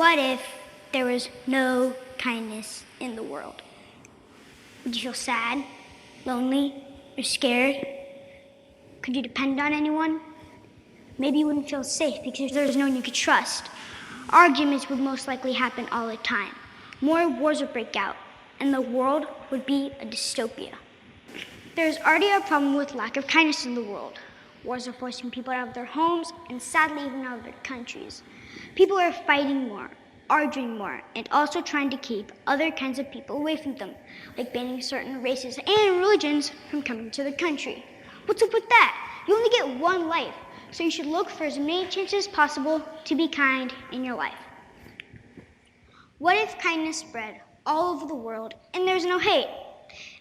What if there was no kindness in the world? Would you feel sad, lonely, or scared? Could you depend on anyone? Maybe you wouldn't feel safe because there's no one you could trust. Arguments would most likely happen all the time. More wars would break out, and the world would be a dystopia. There's already a problem with lack of kindness in the world. Wars are forcing people out of their homes and sadly even out of their countries. People are fighting more, arguing more, and also trying to keep other kinds of people away from them, like banning certain races and religions from coming to the country. What's up with that? You only get one life, so you should look for as many chances as possible to be kind in your life. What if kindness spread all over the world and there's no hate?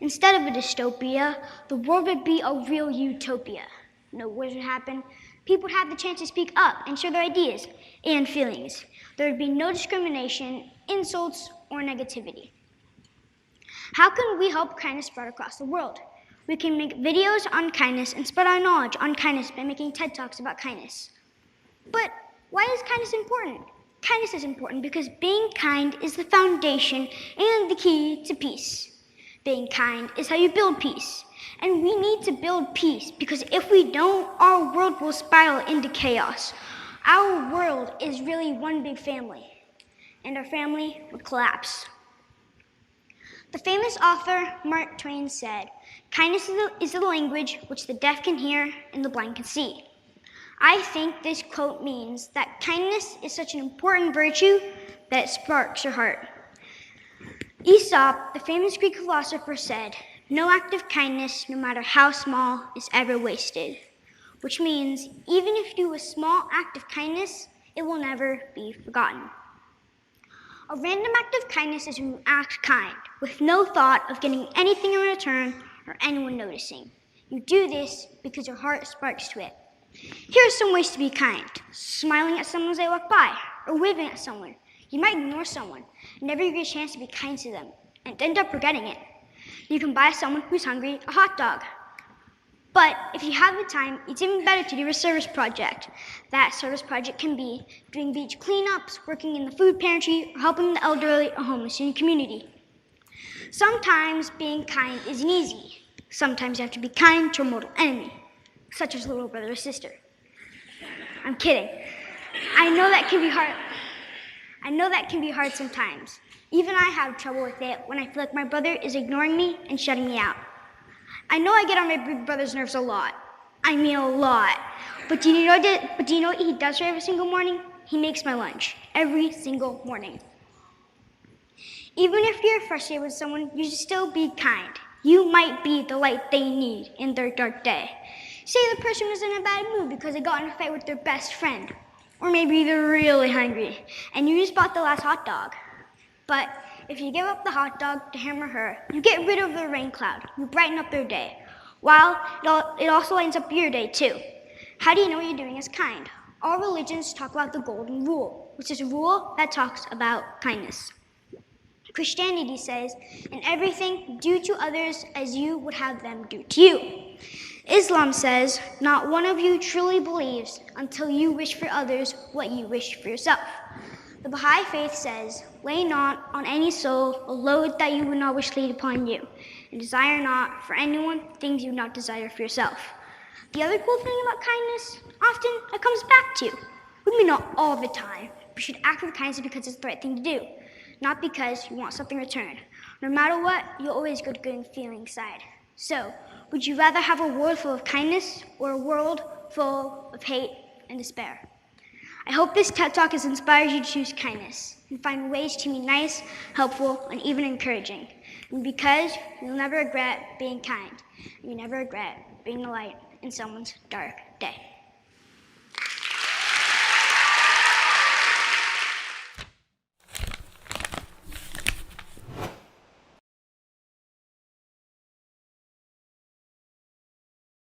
Instead of a dystopia, the world would be a real utopia. No wars would happen. People would have the chance to speak up and share their ideas and feelings. There would be no discrimination, insults, or negativity. How can we help kindness spread across the world? We can make videos on kindness and spread our knowledge on kindness by making TED Talks about kindness. But why is kindness important? Kindness is important because being kind is the foundation and the key to peace. Being kind is how you build peace. And we need to build peace because if we don't, our world will spiral into chaos. Our world is really one big family, and our family would collapse. The famous author Mark Twain said, "Kindness is the language which the deaf can hear and the blind can see." I think this quote means that kindness is such an important virtue that it sparks your heart. Aesop, the famous Greek philosopher, said, "No act of kindness, no matter how small, is ever wasted." Which means, even if you do a small act of kindness, it will never be forgotten. A random act of kindness is when you act kind, with no thought of getting anything in return or anyone noticing. You do this because your heart sparks to it. Here are some ways to be kind: smiling at someone as they walk by, or waving at someone. You might ignore someone and never get a chance to be kind to them, and end up regretting it. You can buy someone who's hungry a hot dog. But if you have the time, it's even better to do a service project. That service project can be doing beach cleanups, working in the food pantry, or helping the elderly or homeless in your community. Sometimes being kind isn't easy. Sometimes you have to be kind to a mortal enemy, such as a little brother or sister. I'm kidding. I know that can be hard sometimes. Even I have trouble with it when I feel like my brother is ignoring me and shutting me out. I know I get on my big brother's nerves a lot. I mean a lot. But do you know what he does for every single morning? He makes my lunch every single morning. Even if you're frustrated with someone, you should still be kind. You might be the light they need in their dark day. Say the person was in a bad mood because they got in a fight with their best friend. Or maybe they're really hungry, and you just bought the last hot dog. But if you give up the hot dog to him or her, you get rid of the rain cloud. You brighten up their day. While it also lightens up your day too. How do you know what you're doing is kind? All religions talk about the golden rule, which is a rule that talks about kindness. Christianity says, "In everything, do to others as you would have them do to you." Islam says, "Not one of you truly believes until you wish for others what you wish for yourself." The Baha'i faith says, "Lay not on any soul a load that you would not wish laid upon you, and desire not for anyone things you would not desire for yourself." The other cool thing about kindness, often it comes back to you. Maybe not all the time, but you should act with kindness because it's the right thing to do, not because you want something returned. No matter what, you'll always get a good feeling inside. So, would you rather have a world full of kindness or a world full of hate and despair? I hope this TED Talk has inspired you to choose kindness and find ways to be nice, helpful, and even encouraging. And because you'll never regret being kind, and you never regret being the light in someone's dark day.